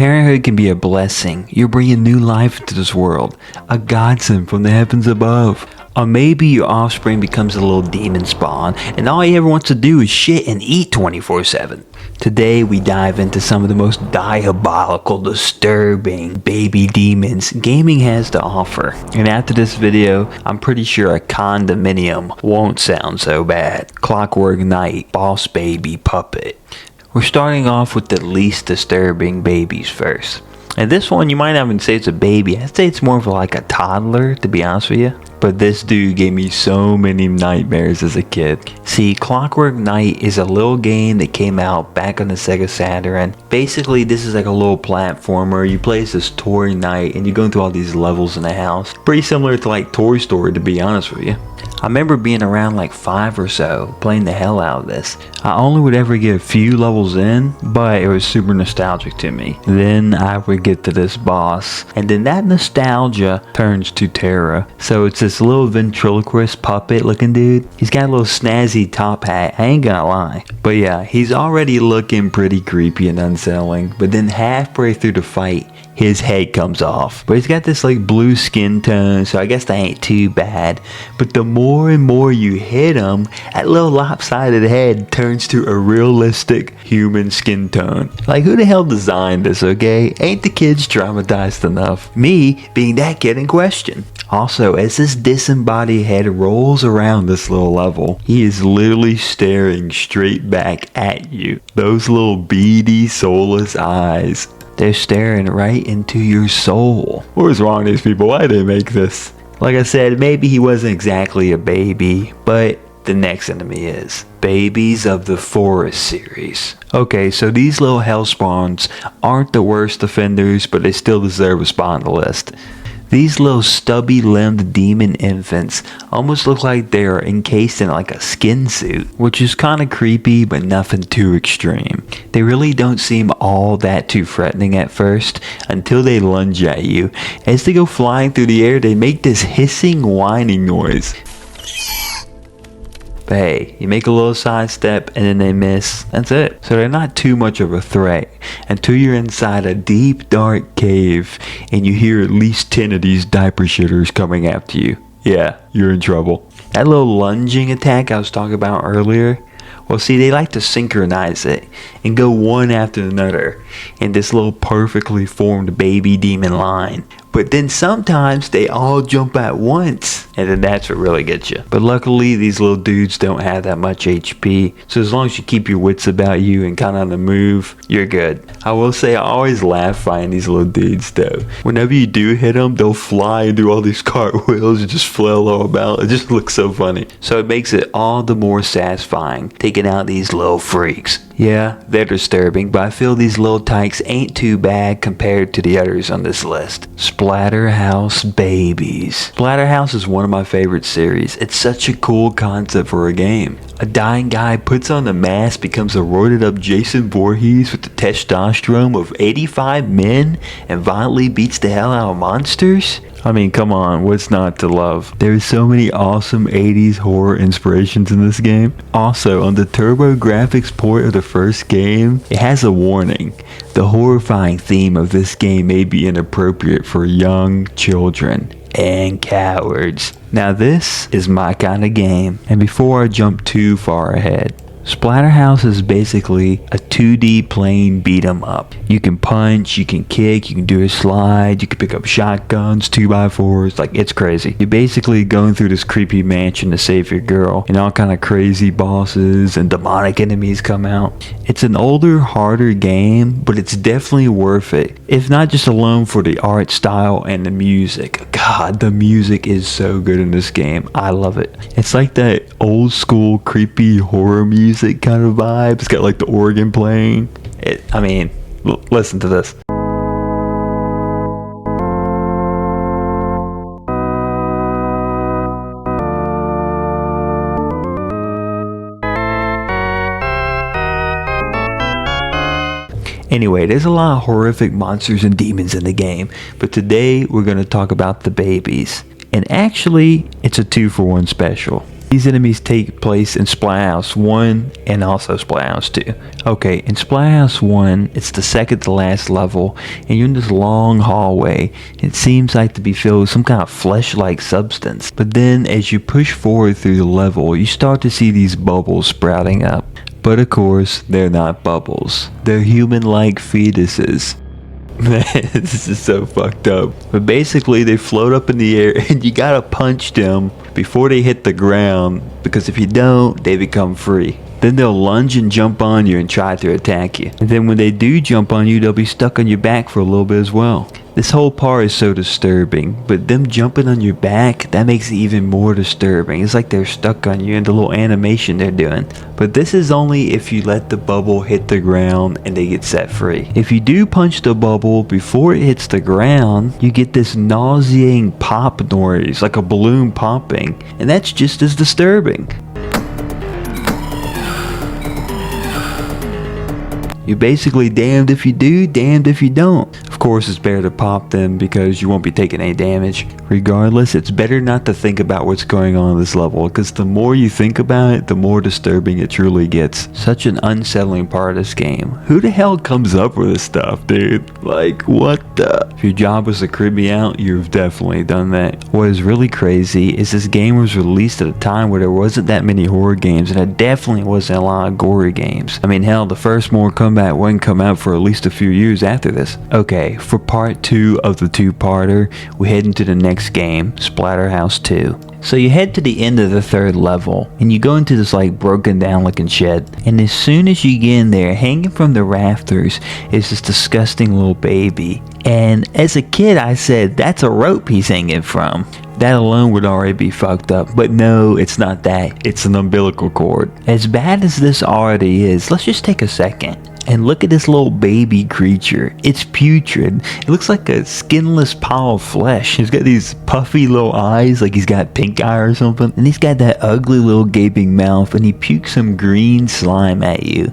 Parenthood can be a blessing. You're bringing new life into this world. A godsend from the heavens above. Or maybe your offspring becomes a little demon spawn and all he ever wants to do is shit and eat 24/7. Today we dive into some of the most diabolical, disturbing baby demons gaming has to offer. And after this video, I'm pretty sure a condominium won't sound so bad. Clockwork Knight, boss baby puppet. We're starting off with the least disturbing babies first. And this one, you might not even say it's a baby. I'd say it's more of like a toddler, to be honest with you. But this dude gave me so many nightmares as a kid. See, Clockwork Knight is a little game that came out back on the Sega Saturn. Basically, this is like a little platformer. You play as this toy knight and you're going through all these levels in the house. Pretty similar to like Toy Story, to be honest with you. I remember being around like 5 or so, playing the hell out of this. I only would ever get a few levels in, but it was super nostalgic to me. Then I would get to this boss, and then that nostalgia turns to terror. So it's this little ventriloquist puppet looking dude. He's got a little snazzy top hat, I ain't gonna lie. But yeah, he's already looking pretty creepy and unsettling, but then halfway through the fight, his head comes off. But he's got this like blue skin tone, so I guess that ain't too bad. But the more and more you hit him, that little lopsided head turns to a realistic human skin tone. Like, who the hell designed this, okay? Ain't the kids traumatized enough? Me being that kid in question. Also, as this disembodied head rolls around this little level, he is literally staring straight back at you. Those little beady, soulless eyes. They're staring right into your soul. What is wrong with these people? Why did they make this? Like I said, maybe he wasn't exactly a baby, but the next enemy is. Babies of the Forest series. Okay, so these little hellspawns aren't the worst offenders, but they still deserve a spot on the list. These little stubby-limbed demon infants almost look like they are encased in like a skin suit, which is kind of creepy but nothing too extreme. They really don't seem all that too threatening at first until they lunge at you. As they go flying through the air, they make this hissing, whining noise. But hey, you make a little sidestep and then they miss. That's it. So they're not too much of a threat until you're inside a deep dark cave and you hear at least 10 of these diaper shitters coming after you. Yeah, you're in trouble. That little lunging attack I was talking about earlier, well, see, they like to synchronize it and go one after another in this little perfectly formed baby demon line. But then sometimes they all jump at once, and then that's what really gets you. But luckily, these little dudes don't have that much HP, so as long as you keep your wits about you and kind of on the move, you're good. I will say I always laugh fighting these little dudes though. Whenever you do hit them, they'll fly and do all these cartwheels and just flail all about. It just looks so funny. So it makes it all the more satisfying taking out these little freaks. Yeah, they're disturbing, but I feel these little tykes ain't too bad compared to the others on this list. Splatterhouse babies. Splatterhouse is one of my favorite series. It's such a cool concept for a game. A dying guy puts on a mask, becomes a roided up Jason Voorhees with the testosterone of 85 men, and violently beats the hell out of monsters? I mean, come on, what's not to love? There's so many awesome 80s horror inspirations in this game. Also, on the TurboGrafx port of the first game, it has a warning. The horrifying theme of this game may be inappropriate for young children and cowards. Now this is my kind of game, and before I jump too far ahead, Splatterhouse is basically a 2D plane beat 'em up. You can punch, you can kick, you can do a slide, you can pick up shotguns, 2x4s, like it's crazy. You're basically going through this creepy mansion to save your girl, and all kind of crazy bosses and demonic enemies come out. It's an older, harder game, but it's definitely worth it. If not just alone for the art style and the music. God, the music is so good in this game. I love it. It's like that old school creepy horror music kind of vibe. It's got like the organ playing. Listen to this. Anyway, there's a lot of horrific monsters and demons in the game, but today we're going to talk about the babies. And actually, it's a 2-for-1 special. These enemies take place in Splatterhouse 1 and also Splatterhouse 2. Okay, in Splatterhouse 1, it's the second to last level, and you're in this long hallway. It seems like to be filled with some kind of flesh-like substance. But then, as you push forward through the level, you start to see these bubbles sprouting up. But of course, they're not bubbles. They're human-like fetuses. This is so fucked up. But basically, they float up in the air and you gotta punch them before they hit the ground, because if you don't, they become free. Then they'll lunge and jump on you and try to attack you. And then when they do jump on you, they'll be stuck on your back for a little bit as well. This whole part is so disturbing, but them jumping on your back, that makes it even more disturbing. It's like they're stuck on you and the little animation they're doing. But this is only if you let the bubble hit the ground and they get set free. If you do punch the bubble before it hits the ground, you get this nauseating pop noise, like a balloon popping, and that's just as disturbing. You're basically damned if you do, damned if you don't. Of course, it's better to pop them because you won't be taking any damage. Regardless, it's better not to think about what's going on in this level, because the more you think about it, the more disturbing it truly gets. Such an unsettling part of this game. Who the hell comes up with this stuff, dude? Like, what the? If your job was to creep me out, you've definitely done that. What is really crazy is this game was released at a time where there wasn't that many horror games, and there definitely wasn't a lot of gory games. I mean, hell, the first Mortal Kombat wouldn't come out for at least a few years after this. Okay, for part 2 of the two-parter, we head into the next game, Splatterhouse 2. So you head to the end of the 3rd level, and you go into this like broken down looking shed, and as soon as you get in there, hanging from the rafters is this disgusting little baby. And as a kid I said, that's a rope he's hanging from. That alone would already be fucked up, but no, it's not that. It's an umbilical cord. As bad as this already is, let's just take a second and look at this little baby creature. It's putrid. It looks like a skinless pile of flesh. He's got these puffy little eyes, like he's got pink eye or something, and he's got that ugly little gaping mouth, and he pukes some green slime at you.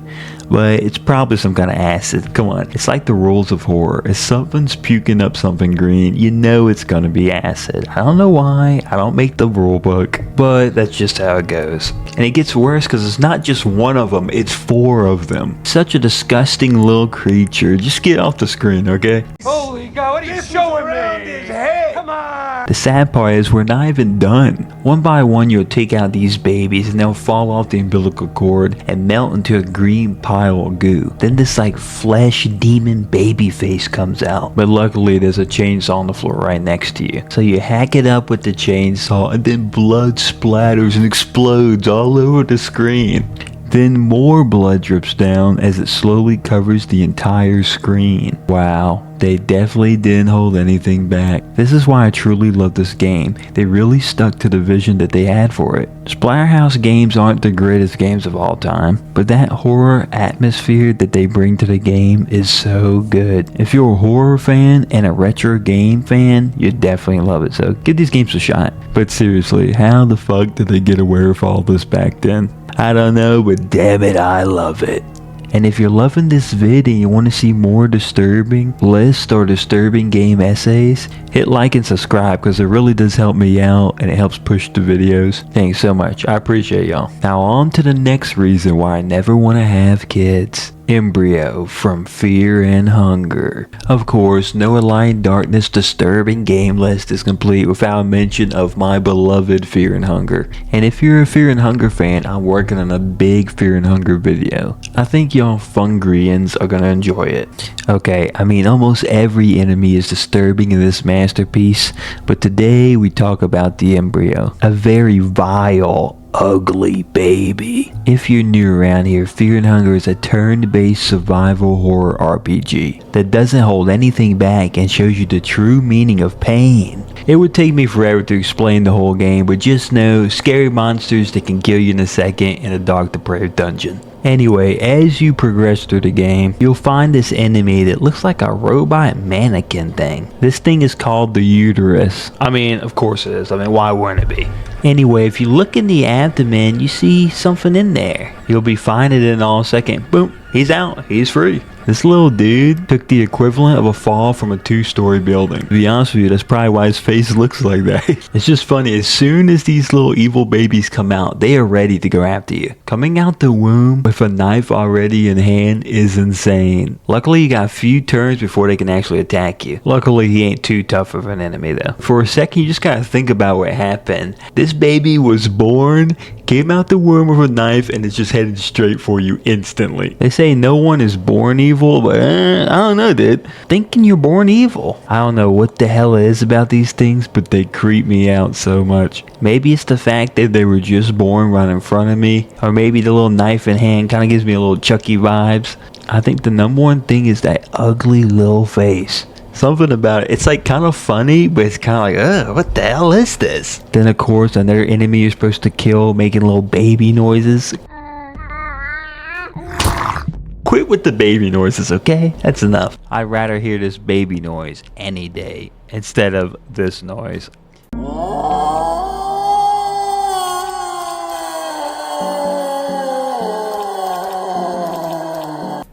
But it's probably some kind of acid. Come on, it's like the rules of horror. If something's puking up something green, you know it's gonna be acid. I don't know why, I don't make the rule book, but that's just how it goes. And it gets worse because it's not just one of them, it's 4 of them. Such a disgusting little creature. Just get off the screen, okay? Holy God, what are you showing me? His head. Come on! The sad part is we're not even done. One by one you'll take out these babies and they'll fall off the umbilical cord and melt into a green pile of goo. Then this like flesh demon baby face comes out. But luckily there's a chainsaw on the floor right next to you. So you hack it up with the chainsaw and then blood splatters and explodes all over the screen. Then more blood drips down as it slowly covers the entire screen. Wow, they definitely didn't hold anything back. This is why I truly love this game. They really stuck to the vision that they had for it. Splatterhouse games aren't the greatest games of all time, but that horror atmosphere that they bring to the game is so good. If you're a horror fan and a retro game fan, you definitely love it, so give these games a shot. But seriously, how the fuck did they get away with all this back then? I don't know, but damn it, I love it. And if you're loving this vid and you want to see more disturbing lists or disturbing game essays, hit like and subscribe because it really does help me out and it helps push the videos. Thanks so much. I appreciate y'all. Now on to the next reason why I never want to have kids. Embryo from Fear and Hunger. Of course, no ALightNDarkness disturbing game list is complete without a mention of my beloved Fear and Hunger. And if you're a Fear and Hunger fan, I'm working on a big Fear and Hunger video. I think y'all Fungrians are gonna enjoy it. Okay, I mean almost every enemy is disturbing in this masterpiece, but today we talk about the Embryo, a very vile, ugly baby. If you're new around here, Fear and Hunger is a turn-based survival horror RPG that doesn't hold anything back and shows you the true meaning of pain. It would take me forever to explain the whole game, but just know scary monsters that can kill you in a second in a dark, depraved dungeon. Anyway, as you progress through the game, you'll find this enemy that looks like a robot mannequin thing. This thing is called the uterus. I mean, of course it is. I mean, why wouldn't it be? Anyway, if you look in the abdomen, you see something in there. You'll be finding it in all a second. Boom, he's out. He's free. This little dude took the equivalent of a fall from a 2-story building. To be honest with you, that's probably why his face looks like that. It's just funny. As soon as these little evil babies come out, they are ready to go after you. Coming out the womb with a knife already in hand is insane. Luckily, you got a few turns before they can actually attack you. Luckily, he ain't too tough of an enemy though. For a second, you just gotta think about what happened. This baby was born, came out the womb with a knife, and it's just headed straight for you instantly. They say no one is born evil, but I don't know, dude. Thinking you're born evil. I don't know what the hell it is about these things, but they creep me out so much. Maybe it's the fact that they were just born right in front of me, or maybe the little knife in hand kind of gives me a little Chucky vibes. I think the number one thing is that ugly little face. Something about it. It's like kind of funny, but it's kind of like, ugh, what the hell is this? Then of course another enemy you're supposed to kill making little baby noises. Quit with the baby noises, okay? That's enough. I'd rather hear this baby noise any day instead of this noise.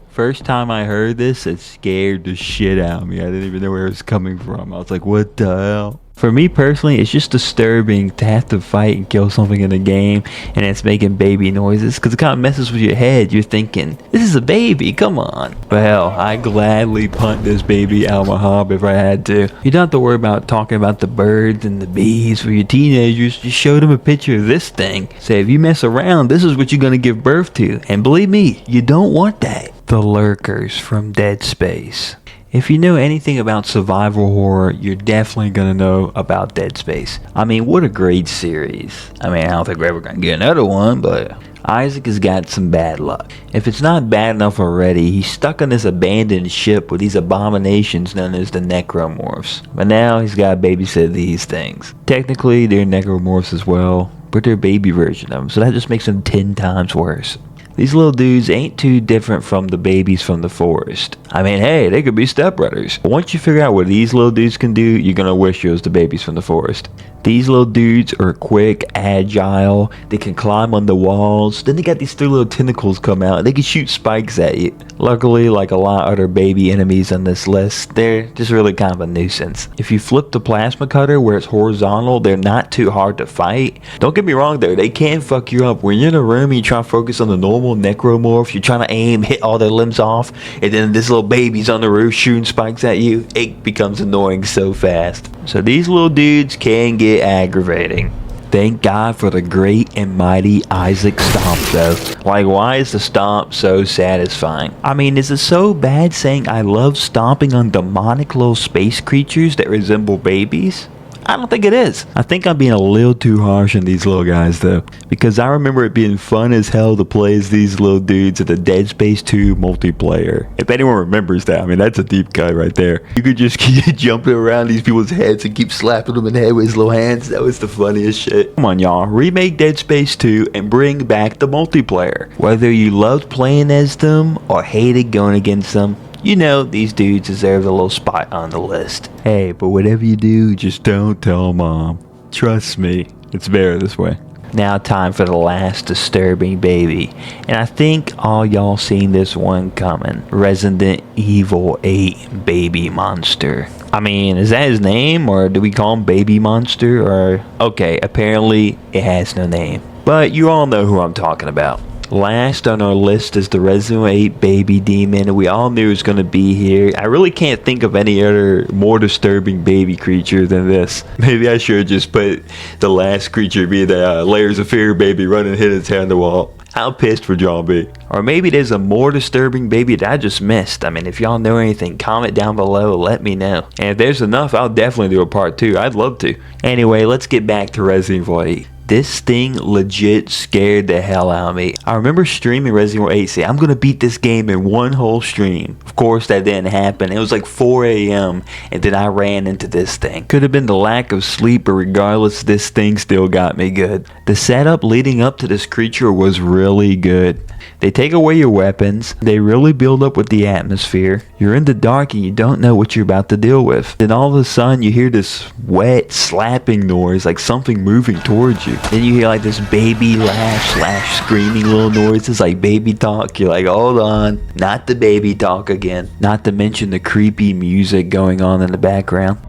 First time I heard this, it scared the shit out of me. I didn't even know where it was coming from. I was like, what the hell? For me personally, it's just disturbing to have to fight and kill something in a game and it's making baby noises because it kind of messes with your head. You're thinking, this is a baby, come on. But hell, I gladly punt this baby out of my hob if I had to. You don't have to worry about talking about the birds and the bees for your teenagers. Just show them a picture of this thing. Say, if you mess around, this is what you're going to give birth to. And believe me, you don't want that. The Lurkers from DeadSpace. If you know anything about survival horror, you're definitely going to know about DeadSpace. I mean, what a great series. I mean, I don't think we're ever going to get another one, but Isaac has got some bad luck. If it's not bad enough already, he's stuck on this abandoned ship with these abominations known as the necromorphs. But now he's got to babysit these things. Technically, they're necromorphs as well, but they're a baby version of them, so that just makes them 10 times worse. These little dudes ain't too different from the babies from the forest. I mean, hey, they could be stepbrothers. But once you figure out what these little dudes can do, you're gonna wish it was the babies from the forest. These little dudes are quick, agile, they can climb on the walls, then they got these 3 little tentacles come out, and they can shoot spikes at you. Luckily, like a lot of other baby enemies on this list, they're just really kind of a nuisance. If you flip the plasma cutter where it's horizontal, they're not too hard to fight. Don't get me wrong though, they can fuck you up. When you're in a room and you try to focus on the normal necromorphs, you're trying to aim, hit all their limbs off, and then this little baby's on the roof shooting spikes at you, it becomes annoying so fast. So these little dudes can get aggravating. Thank God for the great and mighty Isaac Stomp though. Like, why is the stomp so satisfying? I mean, is it so bad saying I love stomping on demonic little space creatures that resemble babies? I don't think it is. I think I'm being a little too harsh on these little guys though, because I remember it being fun as hell to play as these little dudes at the Dead Space 2 multiplayer. If anyone remembers that, I mean, that's a deep cut right there. You could just keep jumping around these people's heads and keep slapping them in the head with his little hands. That was the funniest shit. Come on y'all, remake Dead Space 2 and bring back the multiplayer. Whether you loved playing as them or hated going against them, you know these dudes deserve a little spot on the list. Hey, but whatever you do, just don't tell Mom. Trust me, it's better this way. Now time for the last disturbing baby. And I think all y'all seen this one coming. Resident Evil 8 Baby Monster. I mean, is that his name? Or do we call him Baby Monster? Or, okay, apparently it has no name. But you all know who I'm talking about. Last on our list is the Resident 8 Baby Demon. We all knew it was going to be here. I really can't think of any other more disturbing baby creature than this. Maybe I should just put the last creature be the Layers of Fear baby running hit its head on the wall. How pissed would y'all be? Or maybe there's a more disturbing baby that I just missed. I mean, if y'all know anything, comment down below, let me know. And if there's enough, I'll definitely do a part 2. I'd love to. Anyway, let's get back to Resident Evil 8. This thing legit scared the hell out of me. I remember streaming Resident Evil 8 saying, I'm gonna beat this game in one whole stream. Of course that didn't happen. It was like 4 a.m. and then I ran into this thing. Could have been the lack of sleep, but regardless, this thing still got me good. The setup leading up to this creature was really good. They take away your weapons. They really build up with the atmosphere. You're in the dark and you don't know what you're about to deal with. Then all of a sudden you hear this wet slapping noise, like something moving towards you. you. Then you hear like this baby laugh slash screaming little noises like baby talk. You're like, hold on, not the baby talk again. Not to mention the creepy music going on in the background.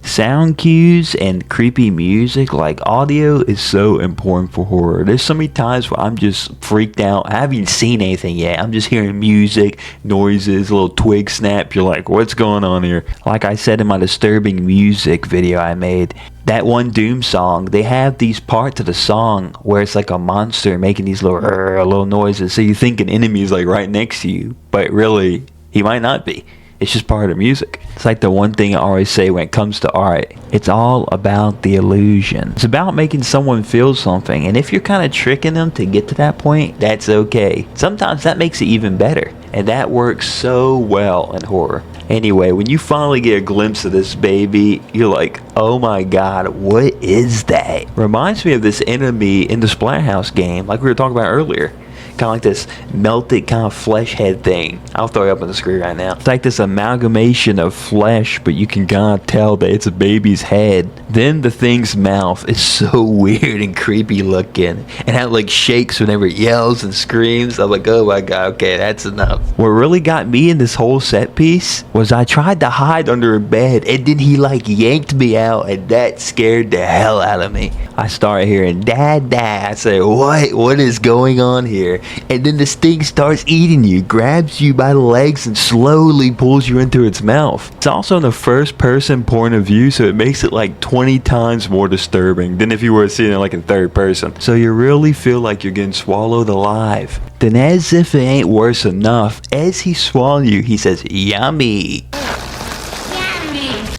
Sound cues and creepy music, like audio, is so important for horror. There's so many times where I'm just freaked out. I haven't even seen anything yet. I'm just hearing music, noises, a little twig snap. You're like, what's going on here? Like I said in my disturbing music video I made, that one Doom song, they have these parts of the song where it's like a monster making these little noises. So you think an enemy is like right next to you, but really, he might not be. It's just part of the music. It's like the one thing I always say when it comes to art. It's all about the illusion. It's about making someone feel something. And if you're kind of tricking them to get to that point, that's okay. Sometimes that makes it even better. And that works so well in horror. Anyway, when you finally get a glimpse of this baby, you're like, oh my god, what is that? Reminds me of this enemy in the Splatterhouse game, like we were talking about earlier. Kind of like this melted kind of flesh head thing. I'll throw it up on the screen right now. It's like this amalgamation of flesh, but you can kind of tell that it's a baby's head. Then the thing's mouth is so weird and creepy looking, and how it like shakes whenever it yells and screams. I'm like, oh my god, okay, that's enough. What really got me in this whole set piece was I tried to hide under a bed, and then he like yanked me out, and that scared the hell out of me. I started hearing dad, dad. I said, what is going on here? And then this thing starts eating you, grabs you by the legs and slowly pulls you into its mouth. It's also in the first person point of view, so it makes it like 20 times more disturbing than if you were seeing it like in third person. So you really feel like you're getting swallowed alive. Then as if it ain't worse enough, as he swallows you, he says, yummy.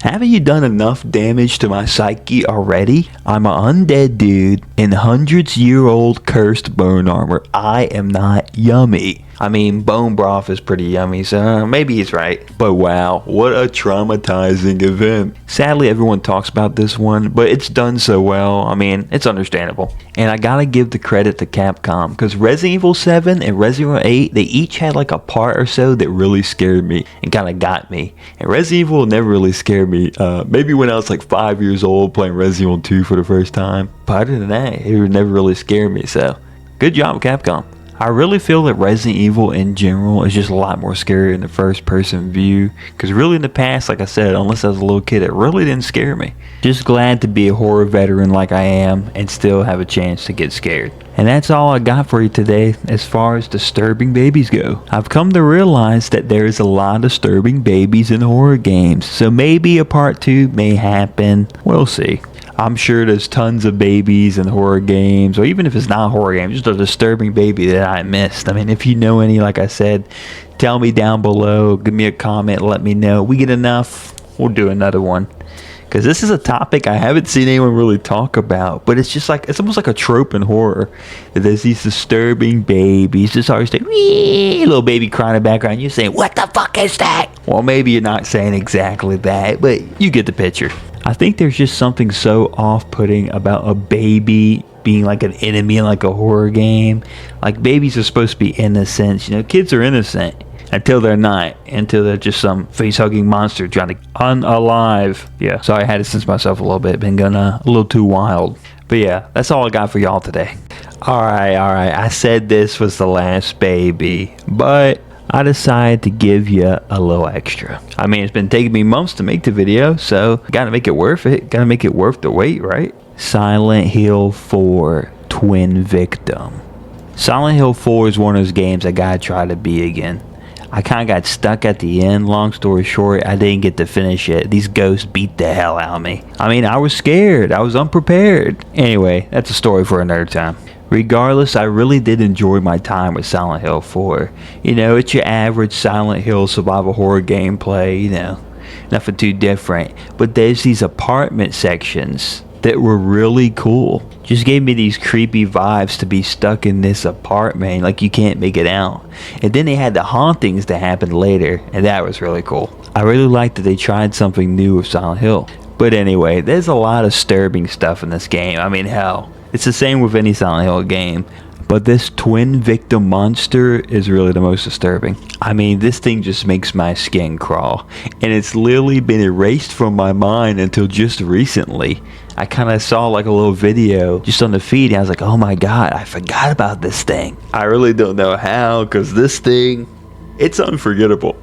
Haven't you done enough damage to my psyche already? I'm an undead dude in hundreds-year-old cursed bone armor. I am not yummy. I mean, bone broth is pretty yummy, so maybe he's right. But wow, what a traumatizing event. Sadly, everyone talks about this one, but it's done so well. I mean, it's understandable. And I gotta give the credit to Capcom, because Resident Evil 7 and Resident Evil 8, they each had like a part or so that really scared me and kind of got me. And Resident Evil never really scared me. Maybe when I was like 5 years old playing Resident Evil 2 for the first time. But other than that, it would never really scare me, so good job, Capcom. I really feel that Resident Evil in general is just a lot more scary in the first person view, because really in the past, like I said, unless I was a little kid, it really didn't scare me. Just glad to be a horror veteran like I am and still have a chance to get scared. And that's all I got for you today as far as disturbing babies go. I've come to realize that there is a lot of disturbing babies in horror games, so maybe a part 2 may happen. We'll see. I'm sure there's tons of babies in horror games, or even if it's not a horror game, just a disturbing baby that I missed. I mean, if you know any, like I said, tell me down below, give me a comment, let me know. We get enough, we'll do another one. Because this is a topic I haven't seen anyone really talk about, but it's just like, it's almost like a trope in horror. That there's these disturbing babies, just always say, wee, little baby crying in the background, you're saying, what the fuck is that? Well, maybe you're not saying exactly that, but you get the picture. I think there's just something so off-putting about a baby being like an enemy in like a horror game. Like, babies are supposed to be innocent. You know, kids are innocent until they're not. Until they're just some face-hugging monster trying to unalive. Yeah, sorry, I had to censor myself a little bit. Been going a little too wild. But yeah, that's all I got for y'all today. Alright. I said this was the last baby, but I decided to give you a little extra. I mean, it's been taking me months to make the video, so gotta make it worth it. Gotta make it worth the wait, right? Silent Hill 4 Twin Victim. Silent Hill 4 is one of those games I gotta try to beat again. I kind of got stuck at the end. Long story short, I didn't get to finish it. These ghosts beat the hell out of me. I mean, I was scared. I was unprepared. Anyway, that's a story for another time. Regardless, I really did enjoy my time with Silent Hill 4. You know, it's your average Silent Hill survival horror gameplay, you know, nothing too different. But there's these apartment sections that were really cool. Just gave me these creepy vibes to be stuck in this apartment, like you can't make it out. And then they had the hauntings that happened later, and that was really cool. I really liked that they tried something new with Silent Hill. But anyway, there's a lot of disturbing stuff in this game. I mean, hell, it's the same with any Silent Hill game. But this twin victim monster is really the most disturbing. I mean, this thing just makes my skin crawl. And it's literally been erased from my mind until just recently. I kind of saw like a little video just on the feed and I was like, oh my god, I forgot about this thing. I really don't know how, because this thing, it's unforgettable.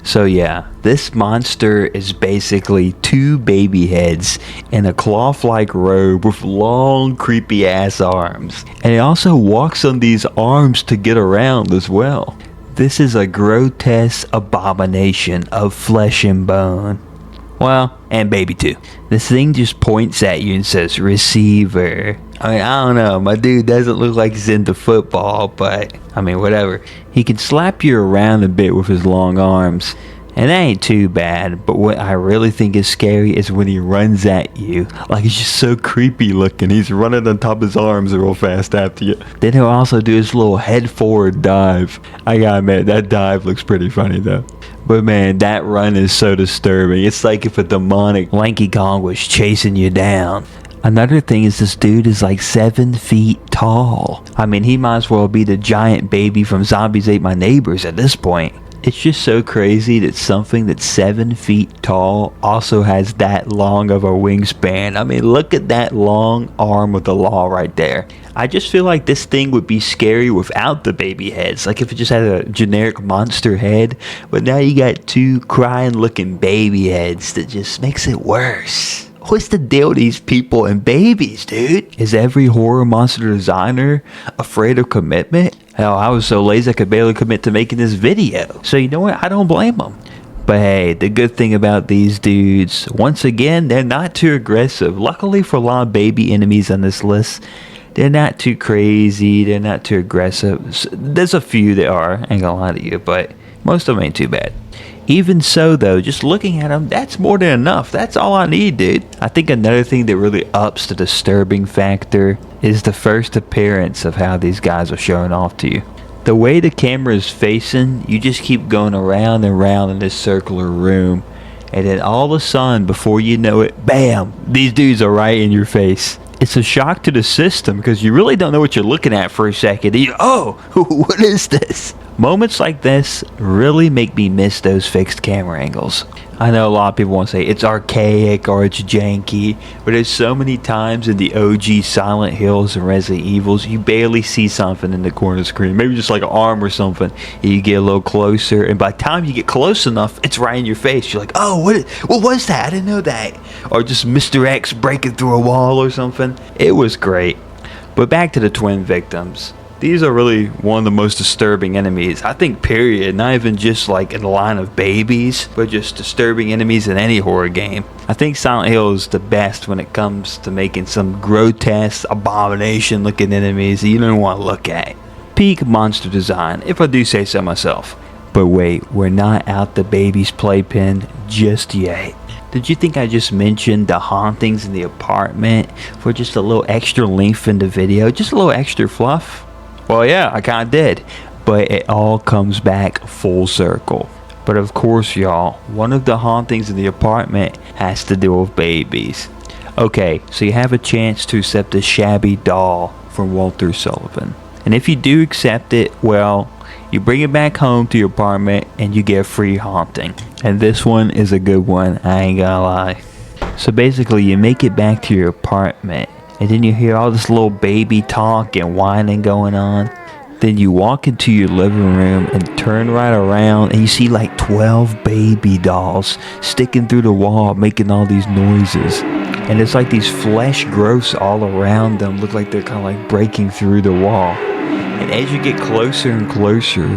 So yeah, this monster is basically 2 baby heads in a cloth-like robe with long, creepy-ass arms. And it also walks on these arms to get around as well. This is a grotesque abomination of flesh and bone. Well, and baby too. This thing just points at you and says, receiver. I mean, I don't know, my dude doesn't look like he's into football, but, I mean, whatever. He can slap you around a bit with his long arms, and that ain't too bad, but what I really think is scary is when he runs at you. Like, he's just so creepy looking. He's running on top of his arms real fast after you. Then he'll also do his little head forward dive. I gotta admit, that dive looks pretty funny though. But man, that run is so disturbing. It's like if a demonic Lanky Kong was chasing you down. Another thing is this dude is like 7 feet tall. I mean, he might as well be the giant baby from Zombies Ate My Neighbors at this point. It's just so crazy that something that's 7 feet tall also has that long of a wingspan. I mean, look at that long arm of the law right there. I just feel like this thing would be scary without the baby heads. Like if it just had a generic monster head. But now you got 2 crying looking baby heads that just makes it worse. What's the deal with these people and babies, dude? Is every horror monster designer afraid of commitment? Hell, I was so lazy I could barely commit to making this video. So you know what? I don't blame them. But hey, the good thing about these dudes, once again, they're not too aggressive. Luckily for a lot of baby enemies on this list, they're not too crazy. They're not too aggressive. There's a few that are, ain't gonna lie to you, but most of them ain't too bad. Even so though, just looking at them, that's more than enough. That's all I need, dude. I think another thing that really ups the disturbing factor is the first appearance of how these guys are showing off to you. The way the camera is facing, you just keep going around and around in this circular room. And then all of a sudden, before you know it, bam, these dudes are right in your face. It's a shock to the system because you really don't know what you're looking at for a second. And oh, what is this? Moments like this really make me miss those fixed camera angles. I know a lot of people want to say it's archaic or it's janky, but there's so many times in the OG Silent Hills and Resident Evils, you barely see something in the corner of the screen. Maybe just like an arm or something. And you get a little closer, and by the time you get close enough, it's right in your face. You're like, oh, what was that? I didn't know that. Or just Mr. X breaking through a wall or something. It was great. But back to the twin victims. These are really one of the most disturbing enemies, I think, period. Not even just like in the line of babies, but just disturbing enemies in any horror game. I think Silent Hill is the best when it comes to making some grotesque, abomination looking enemies that you don't want to look at. Peak monster design, if I do say so myself. But wait, we're not out the baby's playpen just yet. Did you think I just mentioned the hauntings in the apartment for just a little extra length in the video? Just a little extra fluff? Well, yeah, I kind of did, but it all comes back full circle. But of course, y'all, one of the hauntings in the apartment has to do with babies. Okay, so you have a chance to accept a shabby doll from Walter Sullivan. And if you do accept it, well, you bring it back home to your apartment and you get a free haunting. And this one is a good one, I ain't gonna lie. So basically, you make it back to your apartment. And then you hear all this little baby talk and whining going on. Then you walk into your living room and turn right around and you see like 12 baby dolls sticking through the wall making all these noises. And it's like these flesh growths all around them look like they're kind of like breaking through the wall. And as you get closer and closer,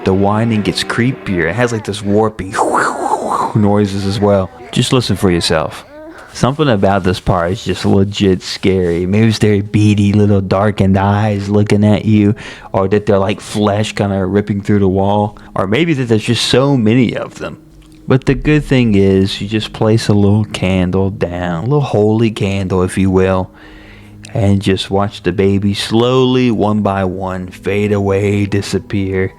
the whining gets creepier. It has like this warpy noises as well. Just listen for yourself. Something about this part is just legit scary. Maybe it's their beady little darkened eyes looking at you, or that they're like flesh kind of ripping through the wall, or maybe that there's just so many of them. But the good thing is you just place a little candle down, a little holy candle if you will, and just watch the baby slowly one by one fade away, disappear,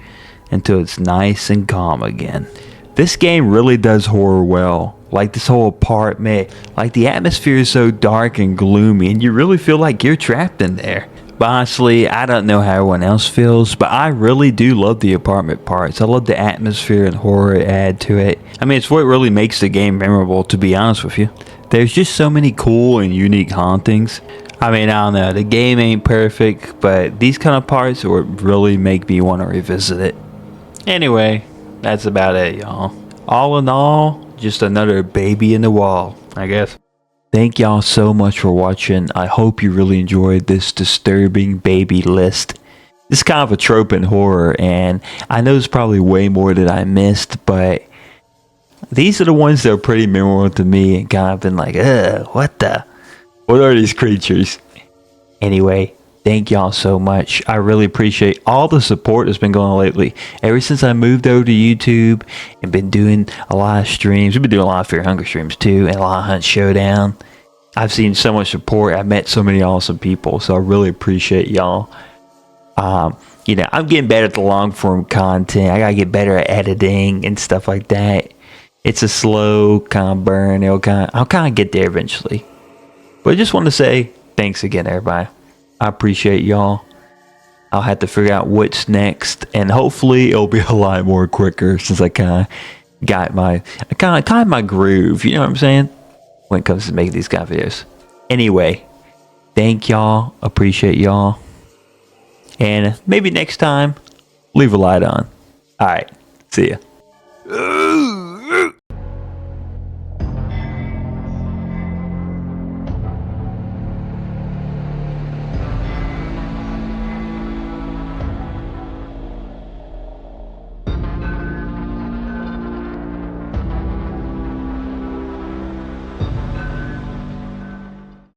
until it's nice and calm again. This game really does horror well. Like this whole apartment, like the atmosphere is so dark and gloomy and you really feel like you're trapped in there. But honestly, I don't know how everyone else feels, but I really do love the apartment parts. I love the atmosphere and horror it add to it. I mean, it's what really makes the game memorable, to be honest with you. There's just so many cool and unique hauntings. I mean, I don't know, the game ain't perfect, but these kind of parts would really make me want to revisit it. Anyway, that's about it, y'all. All in all, just another baby in the wall, I guess. Thank y'all so much for watching. I hope you really enjoyed this disturbing baby list. It's kind of a trope in horror, and I know there's probably way more that I missed, but these are the ones that are pretty memorable to me and kind of been like, what are these creatures? Anyway, thank y'all so much. I really appreciate all the support that's been going on lately. Ever since I moved over to YouTube and been doing a lot of streams, we've been doing a lot of Fear Hunger streams too, and a lot of Hunt Showdown. I've seen so much support. I've met so many awesome people, so I really appreciate y'all. You know, I'm getting better at the long form content. I gotta get better at editing and stuff like that. It's a slow kind of burn. I'll kind of get there eventually. But I just want to say thanks again, everybody. I appreciate y'all. I'll have to figure out what's next, and hopefully it'll be a lot more quicker since I kind of got my groove. You know what I'm saying? When it comes to making these kind of videos. Anyway, thank y'all. Appreciate y'all. And maybe next time, leave a light on. Alright, see ya.